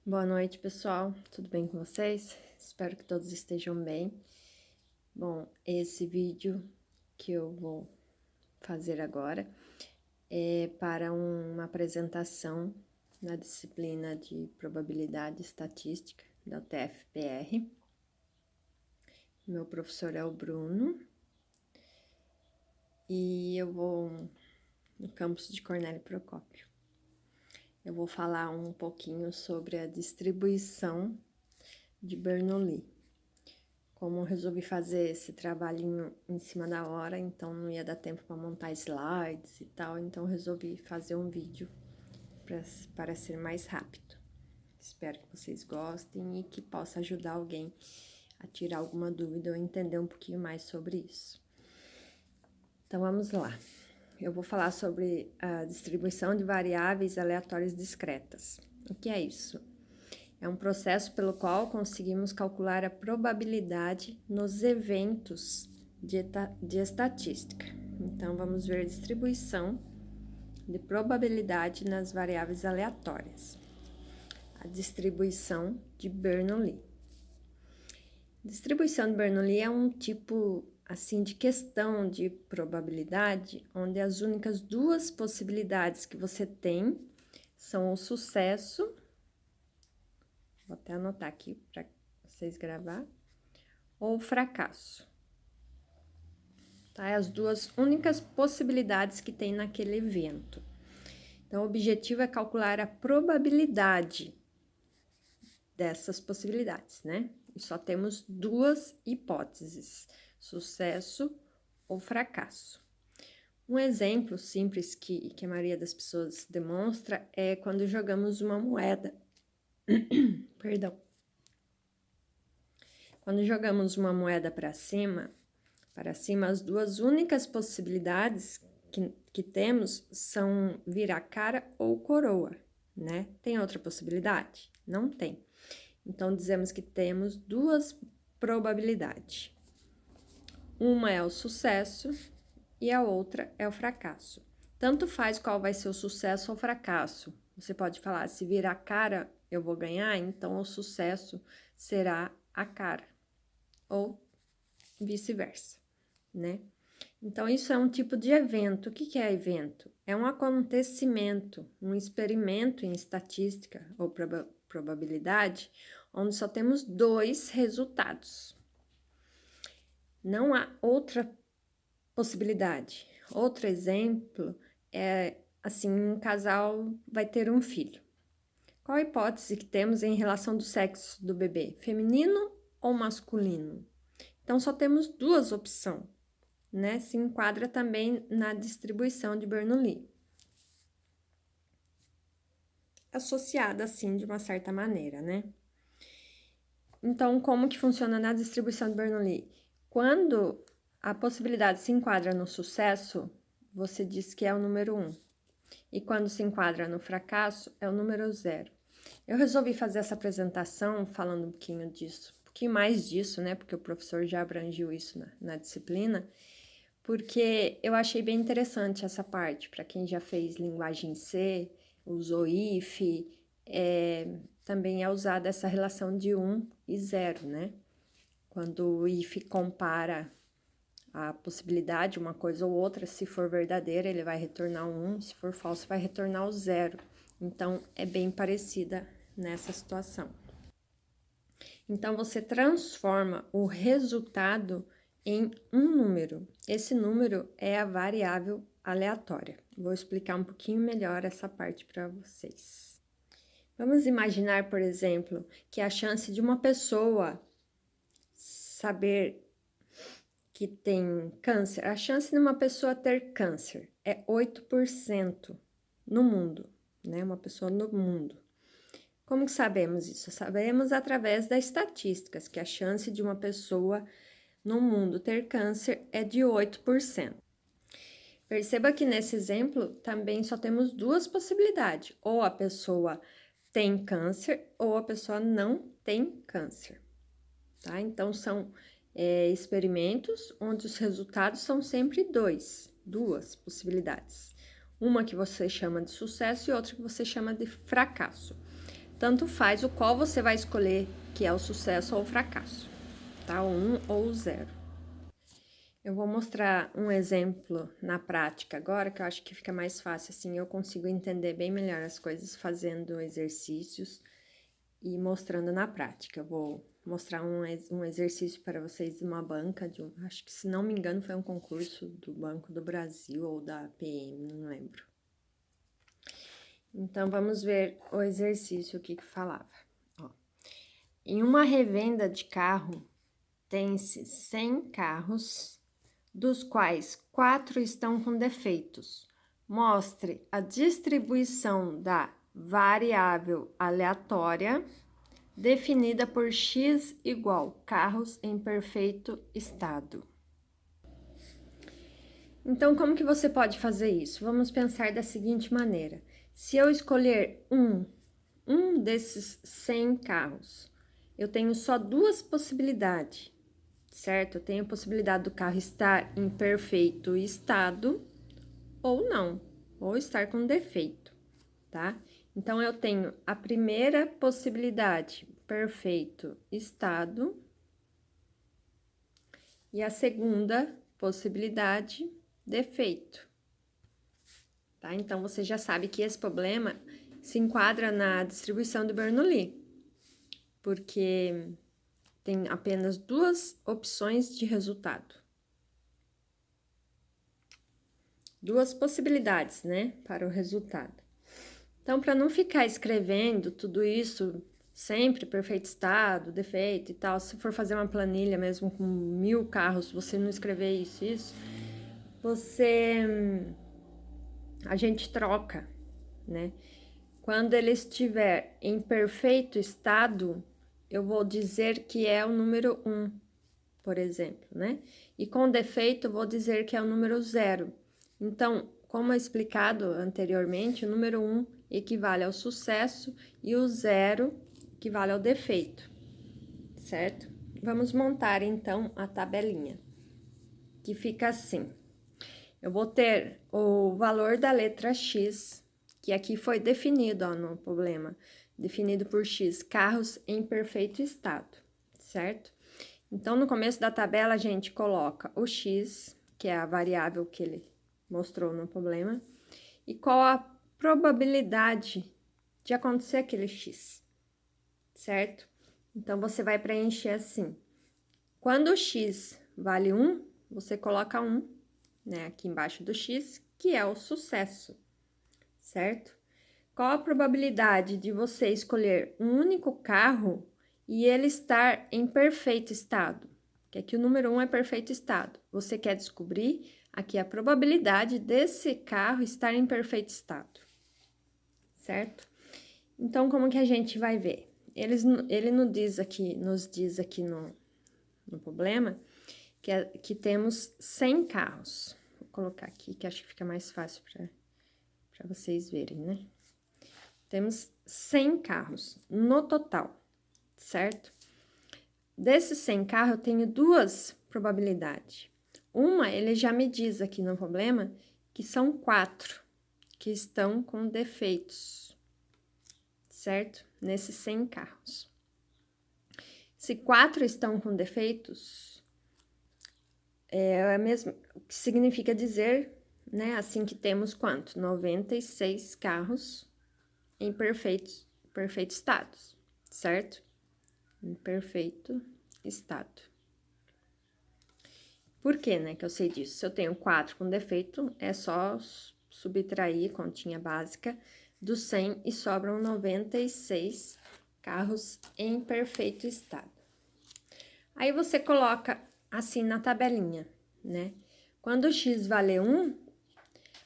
Boa noite, pessoal. Tudo bem com vocês? Espero que todos estejam bem. Bom, esse vídeo que eu vou fazer agora é para uma apresentação na disciplina de Probabilidade e Estatística da UTF-PR. Meu professor é o Bruno e eu vou no campus de Cornélio Procópio. Eu vou falar um pouquinho sobre a distribuição de Bernoulli. Como eu resolvi fazer esse trabalhinho em cima da hora, então não ia dar tempo para montar slides e tal, então resolvi fazer um vídeo para ser mais rápido. Espero que vocês gostem e que possa ajudar alguém a tirar alguma dúvida ou entender um pouquinho mais sobre isso. Então vamos lá. Eu vou falar sobre a distribuição de variáveis aleatórias discretas. O que é isso? É um processo pelo qual conseguimos calcular a probabilidade nos eventos de estatística. Então, vamos ver a distribuição de probabilidade nas variáveis aleatórias. A distribuição de Bernoulli. Distribuição de Bernoulli é um tipo assim de questão de probabilidade, onde as únicas duas possibilidades que você tem são o sucesso. Vou até anotar aqui para vocês gravar. Ou fracasso. Tá? As duas únicas possibilidades que tem naquele evento. Então, o objetivo é calcular a probabilidade dessas possibilidades, né? E só temos duas hipóteses: sucesso ou fracasso. Um exemplo simples que a maioria das pessoas demonstra é quando jogamos uma moeda. Perdão. Quando jogamos uma moeda para cima, as duas únicas possibilidades que temos são virar cara ou coroa, né? Tem outra possibilidade? Não tem. Então, dizemos que temos duas probabilidades. Uma é o sucesso e a outra é o fracasso. Tanto faz qual vai ser o sucesso ou o fracasso. Você pode falar, se virar cara, eu vou ganhar, então o sucesso será a cara. Ou vice-versa, né? Então, isso é um tipo de evento. O que é evento? É um acontecimento, um experimento em estatística ou probabilidade, onde só temos dois resultados. Não há outra possibilidade. Outro exemplo é, assim, um casal vai ter um filho. Qual a hipótese que temos em relação do sexo do bebê? Feminino ou masculino? Então, só temos duas opções, né? Se enquadra também na distribuição de Bernoulli. Associada, assim, de uma certa maneira, né? Então, como que funciona na distribuição de Bernoulli? Quando a possibilidade se enquadra no sucesso, você diz que é o número 1. E quando se enquadra no fracasso, é o número 0. Eu resolvi fazer essa apresentação falando um pouquinho disso, um pouquinho mais disso, né? Porque o professor já abrangiu isso na disciplina, porque eu achei bem interessante essa parte, para quem já fez linguagem C, usou if, também é usada essa relação de 1 e 0, né? Quando o if compara a possibilidade, uma coisa ou outra, se for verdadeira, ele vai retornar um 1, se for falso, vai retornar o 0. Então, é bem parecida nessa situação. Então, você transforma o resultado em um número. Esse número é a variável aleatória. Vou explicar um pouquinho melhor essa parte para vocês. Vamos imaginar, por exemplo, que a chance de uma pessoa saber que tem câncer, a chance de uma pessoa ter câncer é 8% no mundo, né? Uma pessoa no mundo. Como que sabemos isso? Sabemos através das estatísticas, que a chance de uma pessoa no mundo ter câncer é de 8%. Perceba que nesse exemplo também só temos duas possibilidades, ou a pessoa tem câncer ou a pessoa não tem câncer, tá? Então, são experimentos onde os resultados são sempre duas possibilidades. Uma que você chama de sucesso e outra que você chama de fracasso. tanto faz o qual você vai escolher, que é o sucesso ou o fracasso, tá? O 1 ou o 0. Eu vou mostrar um exemplo na prática agora, que eu acho que fica mais fácil, assim, eu consigo entender bem melhor as coisas fazendo exercícios e mostrando na prática. Eu vou mostrar um exercício para vocês de uma banca, acho que, se não me engano, foi um concurso do Banco do Brasil ou da PM, não lembro. Então, vamos ver o exercício, o que falava. Ó, em uma revenda de carro, tem-se 100 carros, dos quais 4 estão com defeitos. Mostre a distribuição da variável aleatória definida por x igual carros em perfeito estado. Então, como que você pode fazer isso? Vamos pensar da seguinte maneira. Se eu escolher um desses 100 carros, eu tenho só 2 possibilidades, certo? Eu tenho a possibilidade do carro estar em perfeito estado ou não, ou estar com defeito, tá? Então, eu tenho a primeira possibilidade, perfeito estado, e a segunda possibilidade, defeito. Tá? Então, você já sabe que esse problema se enquadra na distribuição de Bernoulli, porque tem apenas 2 opções de resultado. 2 possibilidades, né, para o resultado. Então, para não ficar escrevendo tudo isso sempre, perfeito estado, defeito e tal, se for fazer uma planilha mesmo com 1000 carros, você não escrever isso, a gente troca, né? Quando ele estiver em perfeito estado, eu vou dizer que é o número 1, por exemplo, né? E com defeito, eu vou dizer que é o número 0. Então, como é explicado anteriormente, o número 1 equivale ao sucesso e o 0 equivale ao defeito, certo? Vamos montar, então, a tabelinha, que fica assim. Eu vou ter o valor da letra X, que aqui foi definido, ó, no problema, definido por X, carros em perfeito estado, certo? Então, no começo da tabela, a gente coloca o X, que é a variável que ele mostrou no problema, e qual a probabilidade de acontecer aquele X, certo? Então, você vai preencher assim. Quando o X vale 1, você coloca 1, né, aqui embaixo do X, que é o sucesso, certo? Qual a probabilidade de você escolher um único carro e ele estar em perfeito estado? Que aqui o número 1 é perfeito estado. Você quer descobrir aqui a probabilidade desse carro estar em perfeito estado, certo? Então, como que a gente vai ver? Ele nos diz aqui no problema que temos 100 carros. Vou colocar aqui, que acho que fica mais fácil para vocês verem, né? Temos 100 carros no total, certo? Desses 100 carros, eu tenho 2 probabilidades. Uma, ele já me diz aqui no problema que são 4 que estão com defeitos, certo? Nesses 100 carros. Se 4 estão com defeitos, o que significa dizer, né, assim, que temos quanto? 96 carros em perfeito estado, certo? Em perfeito estado. Por que, né, que eu sei disso? Se eu tenho 4 com defeito, é só subtrair continha básica dos 100 e sobram 96 carros em perfeito estado. Aí você coloca assim na tabelinha, né? Quando x vale 1,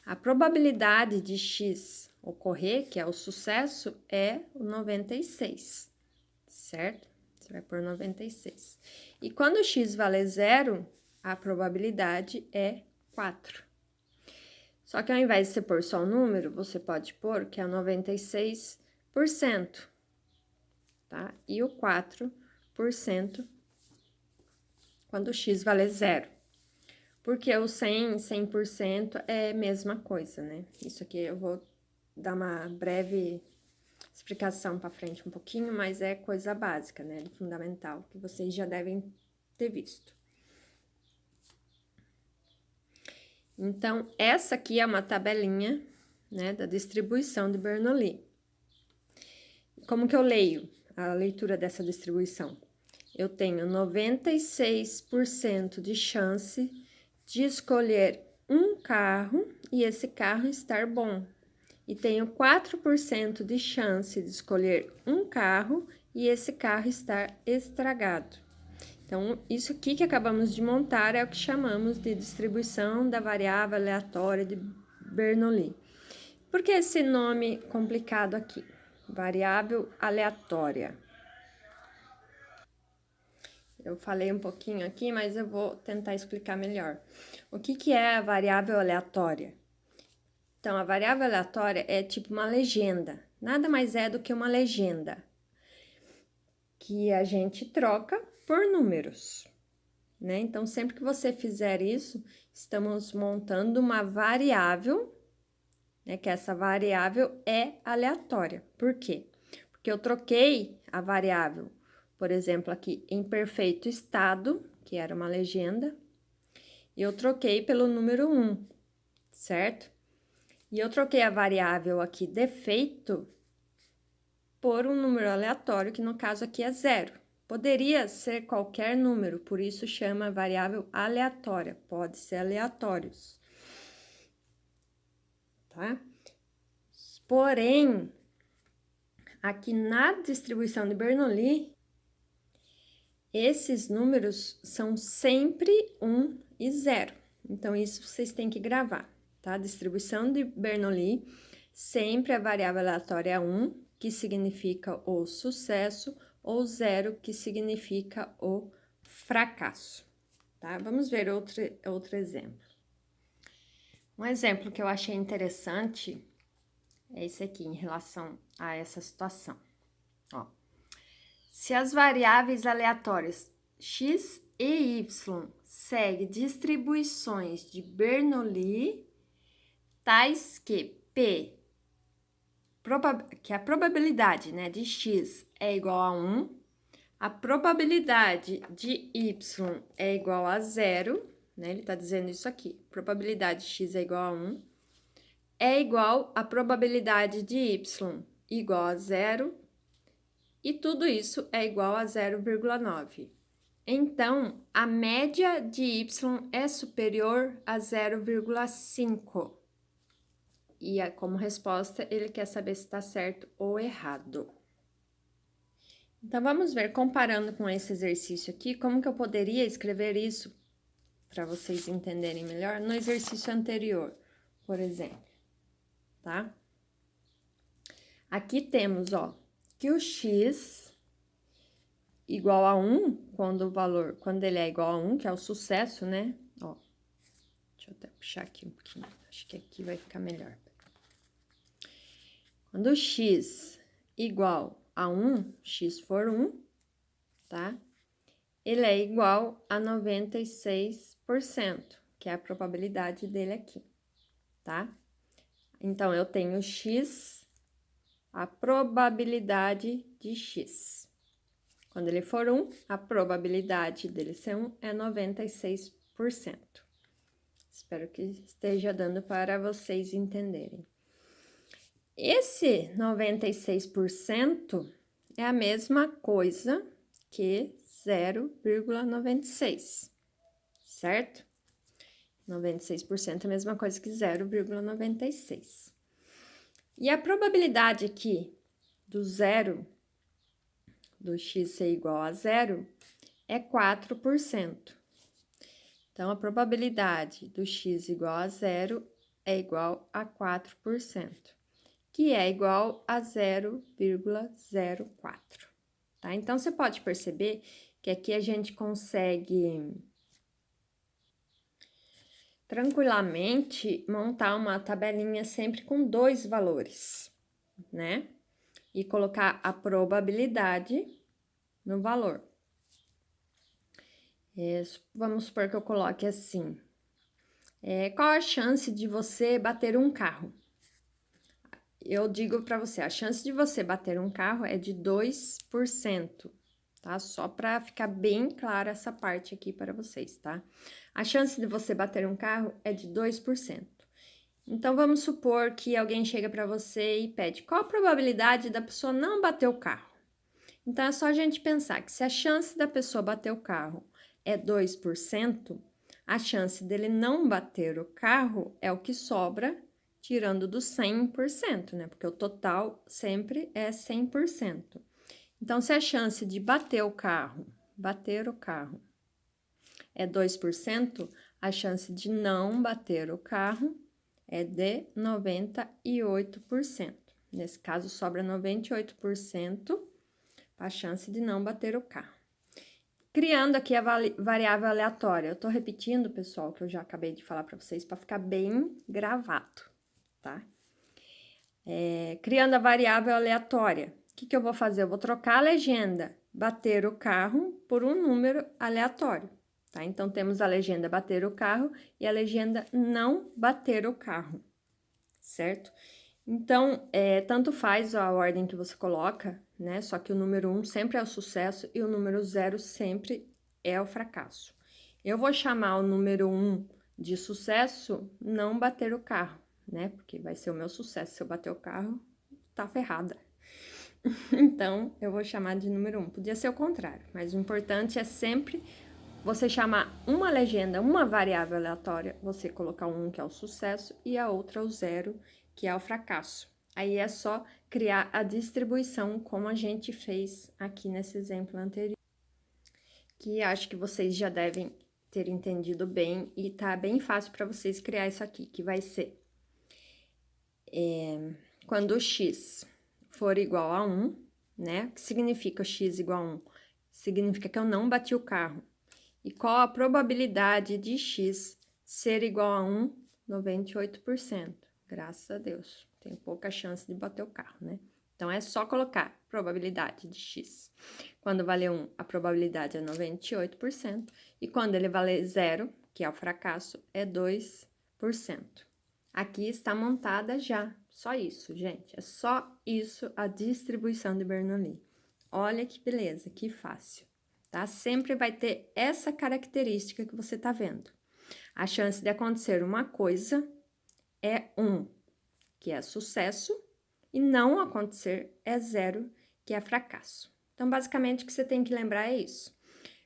a probabilidade de x ocorrer, que é o sucesso, é o 96, certo? Você vai por 96. E quando x vale 0, a probabilidade é 4. Só que ao invés de você pôr só o número, você pode pôr que é 96%, tá? E o 4% quando x vale 0. Porque o 100% é a mesma coisa, né? Isso aqui eu vou dar uma breve explicação para frente um pouquinho, mas é coisa básica, né, do fundamental, que vocês já devem ter visto. Então, essa aqui é uma tabelinha, né, da distribuição de Bernoulli. Como que eu leio a leitura dessa distribuição? Eu tenho 96% de chance de escolher um carro e esse carro estar bom. E tenho 4% de chance de escolher um carro e esse carro estar estragado. Então, isso aqui que acabamos de montar é o que chamamos de distribuição da variável aleatória de Bernoulli. Por que esse nome complicado aqui? Variável aleatória. Eu falei um pouquinho aqui, mas eu vou tentar explicar melhor. O que é a variável aleatória? Então, a variável aleatória é tipo uma legenda. Nada mais é do que uma legenda que a gente troca por números, né? Então, sempre que você fizer isso, estamos montando uma variável, né? Que essa variável é aleatória. Por quê? Porque eu troquei a variável, por exemplo, aqui em perfeito estado, que era uma legenda, e eu troquei pelo número 1, certo? E eu troquei a variável aqui defeito por um número aleatório, que no caso aqui é 0. Poderia ser qualquer número, por isso chama variável aleatória, pode ser aleatórios, tá? Porém, aqui na distribuição de Bernoulli, esses números são sempre 1 e 0. Então, isso vocês têm que gravar, tá? Distribuição de Bernoulli, sempre a variável aleatória é 1, que significa o sucesso, ou 0, que significa o fracasso, tá? Vamos ver outro exemplo. Um exemplo que eu achei interessante é esse aqui, em relação a essa situação. Ó, se as variáveis aleatórias x e y seguem distribuições de Bernoulli, tais que que a probabilidade, né, de x é igual a 1, a probabilidade de y é igual a 0, né, ele tá dizendo isso aqui, probabilidade de x é igual a 1, é igual a probabilidade de y igual a 0, e tudo isso é igual a 0,9. Então, a média de y é superior a 0,5. E como resposta, ele quer saber se está certo ou errado. Então, vamos ver, comparando com esse exercício aqui, como que eu poderia escrever isso para vocês entenderem melhor no exercício anterior, por exemplo, tá? Aqui temos, ó, que o x igual a 1, quando ele é igual a 1, que é o sucesso, né? Ó, deixa eu até puxar aqui um pouquinho, acho que aqui vai ficar melhor. Quando x igual a 1, x for 1, tá? Ele é igual a 96%, que é a probabilidade dele aqui, tá? Então, eu tenho x, a probabilidade de x. Quando ele for 1, a probabilidade dele ser 1 é 96%. Espero que esteja dando para vocês entenderem. Esse 96% é a mesma coisa que 0,96, certo? 96% é a mesma coisa que 0,96. E a probabilidade aqui do x ser igual a 0 é 4%. Então, a probabilidade do x igual a 0 é igual a 4%, que é igual a 0,04, tá? Então, você pode perceber que aqui a gente consegue tranquilamente montar uma tabelinha sempre com 2 valores, né? E colocar a probabilidade no valor. Vamos supor que eu coloque assim. Qual a chance de você bater um carro? eu digo para você, a chance de você bater um carro é de 2%, tá? Só para ficar bem clara essa parte aqui para vocês, tá? A chance de você bater um carro é de 2%. Então, vamos supor que alguém chega para você e pede qual a probabilidade da pessoa não bater o carro. Então, é só a gente pensar que se a chance da pessoa bater o carro é 2%, a chance dele não bater o carro é o que sobra, tirando do 100%, né? Porque o total sempre é 100%. Então, se a chance de bater o carro é 2%, a chance de não bater o carro é de 98%. Nesse caso, sobra 98% a chance de não bater o carro. Criando aqui a variável aleatória. Eu tô repetindo, pessoal, que eu já acabei de falar para vocês, para ficar bem gravado, tá? Criando a variável aleatória. O que eu vou fazer? Eu vou trocar a legenda bater o carro por um número aleatório, tá? Então, temos a legenda bater o carro e a legenda não bater o carro, certo? Então, tanto faz a ordem que você coloca, né? Só que o número 1 sempre é o sucesso e o número 0 sempre é o fracasso. Eu vou chamar o número 1 de sucesso, não bater o carro, né? Porque vai ser o meu sucesso. Se eu bater o carro, tá ferrada. Então, eu vou chamar de número 1. Podia ser o contrário, mas o importante é sempre você chamar uma legenda, uma variável aleatória, você colocar um que é o sucesso e a outra o 0, que é o fracasso. Aí é só criar a distribuição como a gente fez aqui nesse exemplo anterior, que acho que vocês já devem ter entendido bem e tá bem fácil para vocês criar isso aqui, que vai ser quando o x for igual a 1, né? O que significa x igual a 1? Significa que eu não bati o carro. E qual a probabilidade de x ser igual a 1? 98%. Graças a Deus. Tem pouca chance de bater o carro, né? Então, é só colocar probabilidade de x. Quando valer 1, a probabilidade é 98%. E quando ele valer 0, que é o fracasso, é 2%. Aqui está montada já. Só isso, gente. É só isso a distribuição de Bernoulli. Olha que beleza, que fácil. Tá? Sempre vai ter essa característica que você tá vendo. A chance de acontecer uma coisa é 1, que é sucesso, e não acontecer é 0, que é fracasso. Então, basicamente, o que você tem que lembrar é isso.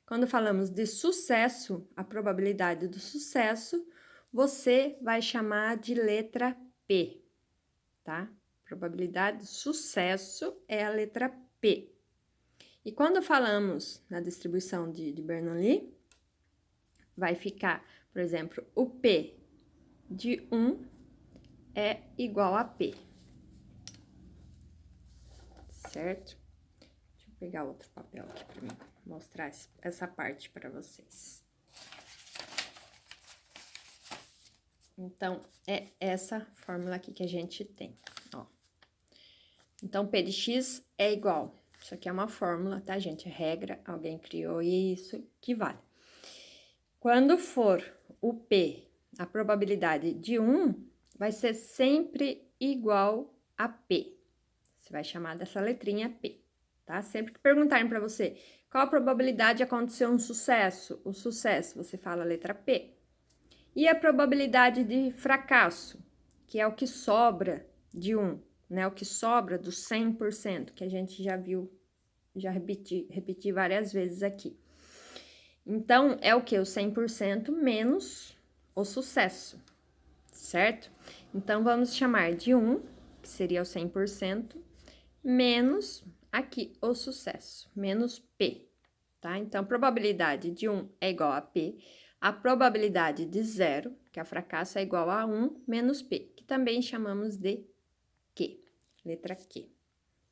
Quando falamos de sucesso, a probabilidade do sucesso, você vai chamar de letra P, tá? Probabilidade de sucesso é a letra P. E quando falamos na distribuição de Bernoulli, vai ficar, por exemplo, o P de 1 é igual a P. Certo? Deixa eu pegar outro papel aqui para mim mostrar essa parte para vocês. Então, é essa fórmula aqui que a gente tem, ó. Então, P de x é igual. Isso aqui é uma fórmula, tá, gente? É regra, alguém criou isso, que vale. Quando for o P, a probabilidade de 1, vai ser sempre igual a P. Você vai chamar dessa letrinha P, tá? Sempre que perguntarem para você qual a probabilidade de acontecer um sucesso, o sucesso, você fala a letra P. E a probabilidade de fracasso, que é o que sobra de 1, né? O que sobra do 100%, que a gente já viu, já repeti várias vezes aqui. Então, é o que? O 100% menos o sucesso, certo? Então, vamos chamar de 1, que seria o 100%, menos aqui o sucesso, menos P, tá? Então, a probabilidade de 1 é igual a P, a probabilidade de 0, que é o fracasso, é igual a 1 menos P, que também chamamos de Q, letra Q.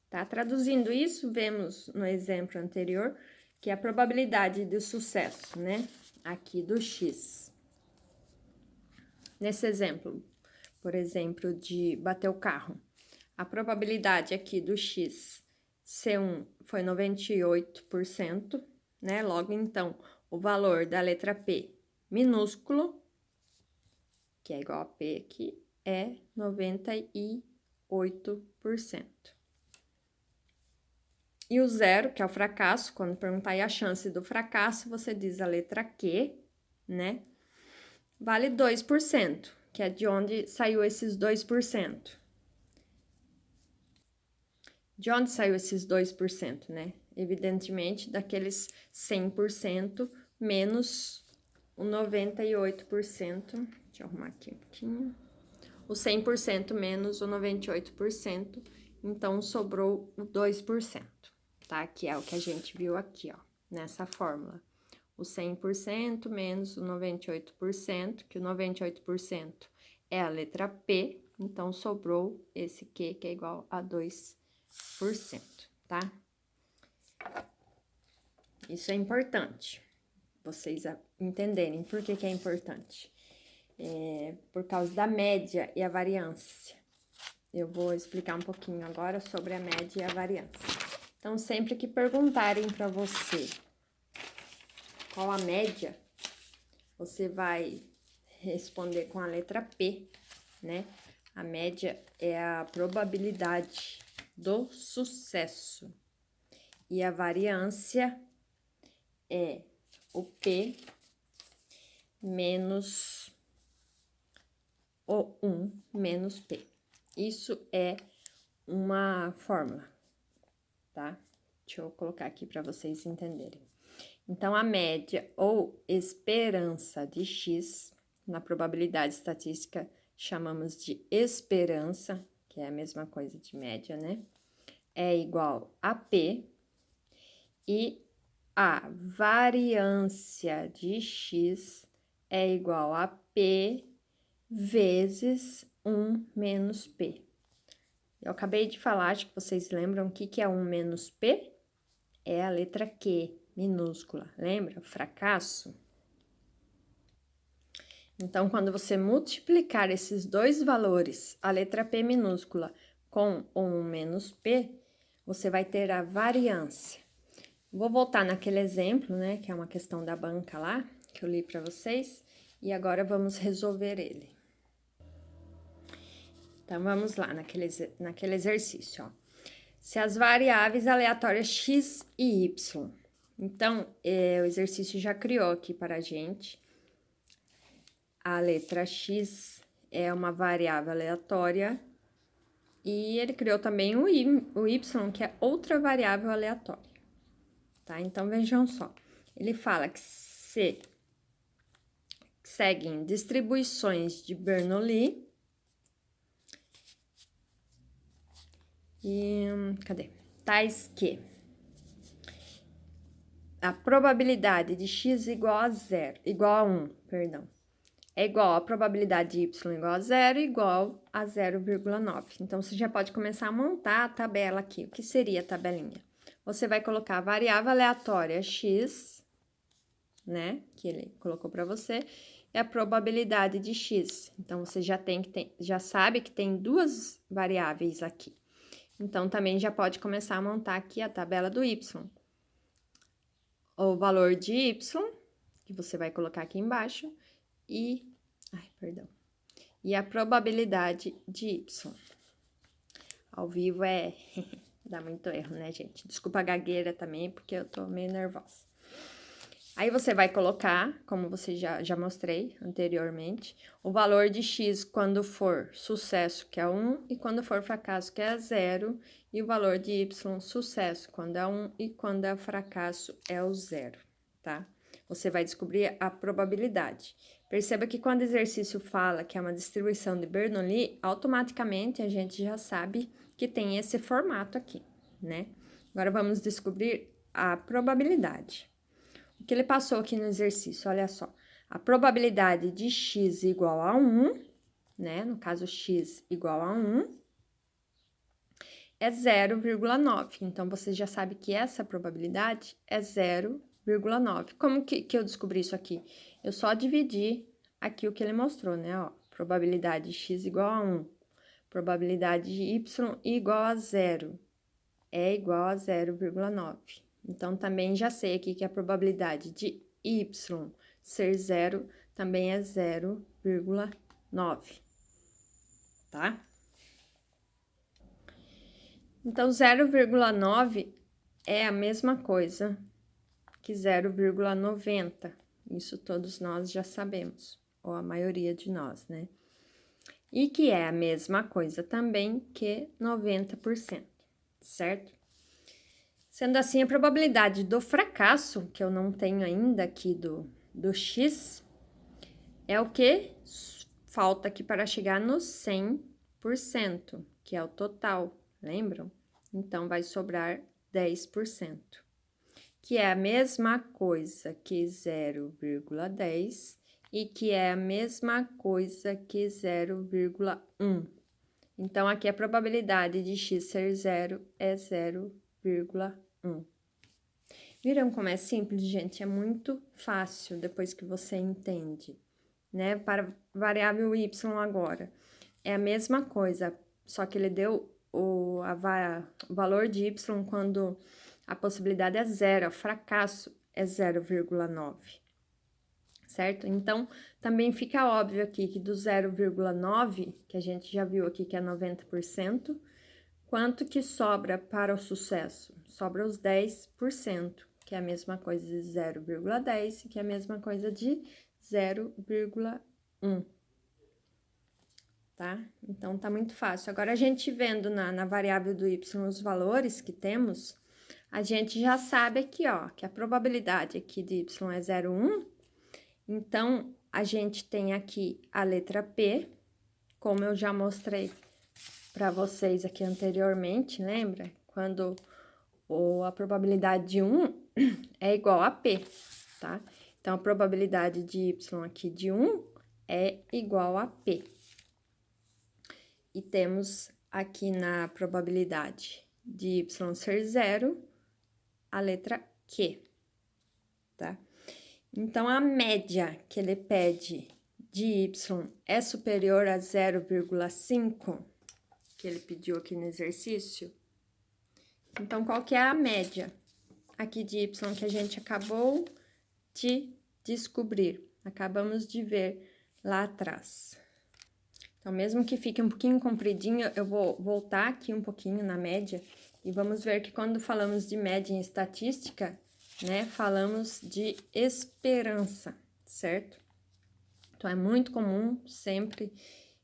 Tá? Traduzindo isso, vemos no exemplo anterior que a probabilidade de sucesso, né, aqui do x. Nesse exemplo, por exemplo, de bater o carro, a probabilidade aqui do x C1 foi 98%, né? Logo, então, o valor da letra P minúsculo, que é igual a P aqui, é 98%. 0,8%. E o zero, que é o fracasso, quando perguntar aí a chance do fracasso, você diz a letra Q, né? Vale 2%, que é de onde saiu esses 2%. De onde saiu esses 2%, né? Evidentemente, daqueles 100% menos o 98%. Deixa eu arrumar aqui um pouquinho. O 100% menos o 98%. Então, sobrou o 2%, tá? Que é o que a gente viu aqui, ó, nessa fórmula. O 100% menos o 98%, que o 98% é a letra P. Então, sobrou esse Q, que é igual a 2%, tá? Isso é importante, vocês entenderem por que é importante. Por causa da média e a variância. Eu vou explicar um pouquinho agora sobre a média e a variância. Então, sempre que perguntarem para você qual a média, você vai responder com a letra P, né? A média é a probabilidade do sucesso. E a variância é o P menos o 1 menos P. Isso é uma fórmula, tá? Deixa eu colocar aqui para vocês entenderem. Então, a média ou esperança de X, na probabilidade estatística, chamamos de esperança, que é a mesma coisa de média, né? É igual a P, e a variância de X é igual a P vezes 1 menos P. Eu acabei de falar, acho que vocês lembram o que é 1 menos P? É a letra Q, minúscula, lembra? Fracasso. Então, quando você multiplicar esses dois valores, a letra P minúscula com o 1 menos P, você vai ter a variância. Vou voltar naquele exemplo, né, que é uma questão da banca lá, que eu li para vocês, e agora vamos resolver ele. Então, vamos lá, naquele exercício, ó. Se as variáveis aleatórias x e y. Então, o exercício já criou aqui para a gente. A letra x é uma variável aleatória. E ele criou também o y, que é outra variável aleatória. Tá? Então, vejam só. Ele fala que se seguem distribuições de Bernoulli. E, cadê? Tais que a probabilidade de x igual a 1, perdão, é igual a probabilidade de y igual a 0 igual a 0,9. Então, você já pode começar a montar a tabela aqui. O que seria a tabelinha? Você vai colocar a variável aleatória x, né, que ele colocou para você, e a probabilidade de x. Então, você já sabe que tem duas variáveis aqui. Então, também já pode começar a montar aqui a tabela do y. O valor de y, que você vai colocar aqui embaixo, e a probabilidade de y. Ao vivo dá muito erro, né, gente? Desculpa a gagueira também, porque eu tô meio nervosa. Aí você vai colocar, como você já mostrei anteriormente, o valor de x quando for sucesso, que é 1, e quando for fracasso, que é 0, e o valor de y, sucesso, quando é 1, e quando é fracasso, é o 0, tá? Você vai descobrir a probabilidade. Perceba que quando o exercício fala que é uma distribuição de Bernoulli, automaticamente a gente já sabe que tem esse formato aqui, né? Agora vamos descobrir a probabilidade. O que ele passou aqui no exercício, olha só. A probabilidade de x igual a 1, né? No caso, x igual a 1, é 0,9. Então, você já sabe que essa probabilidade é 0,9. Como que eu descobri isso aqui? Eu só dividi aqui o que ele mostrou, né? Ó, probabilidade de x igual a 1, probabilidade de y igual a 0, é igual a 0,9. Então, também já sei aqui que a probabilidade de y ser 0 também é 0,9, tá? Então, 0,9 é a mesma coisa que 0,90. Isso todos nós já sabemos, ou a maioria de nós, né? E que é a mesma coisa também que 90%, certo? Sendo assim, a probabilidade do fracasso, que eu não tenho ainda aqui do X, é o que falta aqui para chegar no 100%, que é o total, lembram? Então, vai sobrar 10%, que é a mesma coisa que 0,10 e que é a mesma coisa que 0,1. Então, aqui a probabilidade de x ser zero é 0,1. Viram como é simples, gente? É muito fácil depois que você entende, né? Para variável y agora, é a mesma coisa, só que ele deu o valor de y quando a possibilidade é zero, o fracasso é 0,9, certo? Então, também fica óbvio aqui que do 0,9, que a gente já viu aqui que é 90%, quanto que sobra para o sucesso? Sobra os 10%, que é a mesma coisa de 0,10, que é a mesma coisa de 0,1. Tá? Então, tá muito fácil. Agora, a gente vendo na variável do y os valores que temos, a gente já sabe aqui, ó, que a probabilidade aqui de y é 0,1. Então, a gente tem aqui a letra P, como eu já mostrei para vocês aqui anteriormente, lembra? Quando a probabilidade de 1 é igual a P, tá? Então, a probabilidade de y aqui de 1 é igual a P. E temos aqui na probabilidade de y ser zero, a letra Q, tá? Então, a média que ele pede de y é superior a 0,5, que ele pediu aqui no exercício. Então, qual que é a média aqui de y que a gente acabou de descobrir? Acabamos de ver lá atrás. Então, mesmo que fique um pouquinho compridinho, eu vou voltar aqui um pouquinho na média e vamos ver que quando falamos de média em estatística, né, falamos de esperança, certo? Então, é muito comum sempre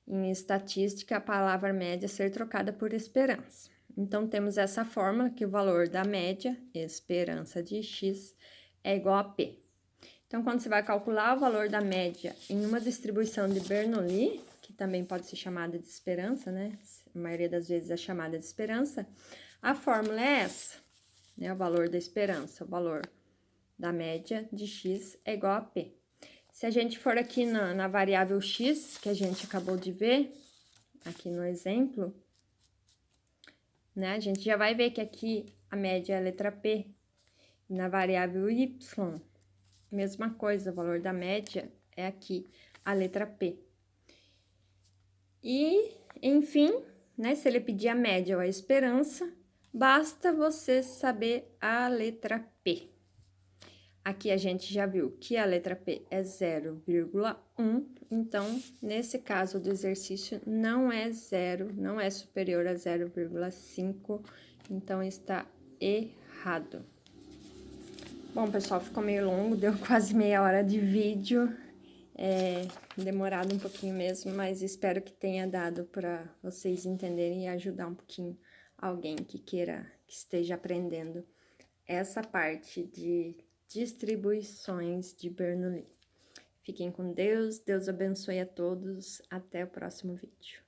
em estatística a palavra média ser trocada por esperança. Então, temos essa fórmula que o valor da média, esperança de x, é igual a P. Então, quando você vai calcular o valor da média em uma distribuição de Bernoulli, que também pode ser chamada de esperança, né? A maioria das vezes é chamada de esperança, a fórmula é essa, né? O valor da esperança, o valor da média de x é igual a P. Se a gente for aqui na variável x, que a gente acabou de ver, aqui no exemplo, né? A gente já vai ver que aqui a média é a letra P. Na variável y, mesma coisa, o valor da média é aqui a letra P. E, enfim, né? Se ele pedir a média ou a esperança, basta você saber a letra P. Aqui a gente já viu que a letra P é 0,1, então, nesse caso do exercício, não é zero, não é superior a 0,5, então está errado. Bom, pessoal, ficou meio longo, deu quase meia hora de vídeo, demorado um pouquinho mesmo, mas espero que tenha dado para vocês entenderem e ajudar um pouquinho alguém que esteja aprendendo essa parte de distribuições de Bernoulli. Fiquem com Deus, Deus abençoe a todos, até o próximo vídeo.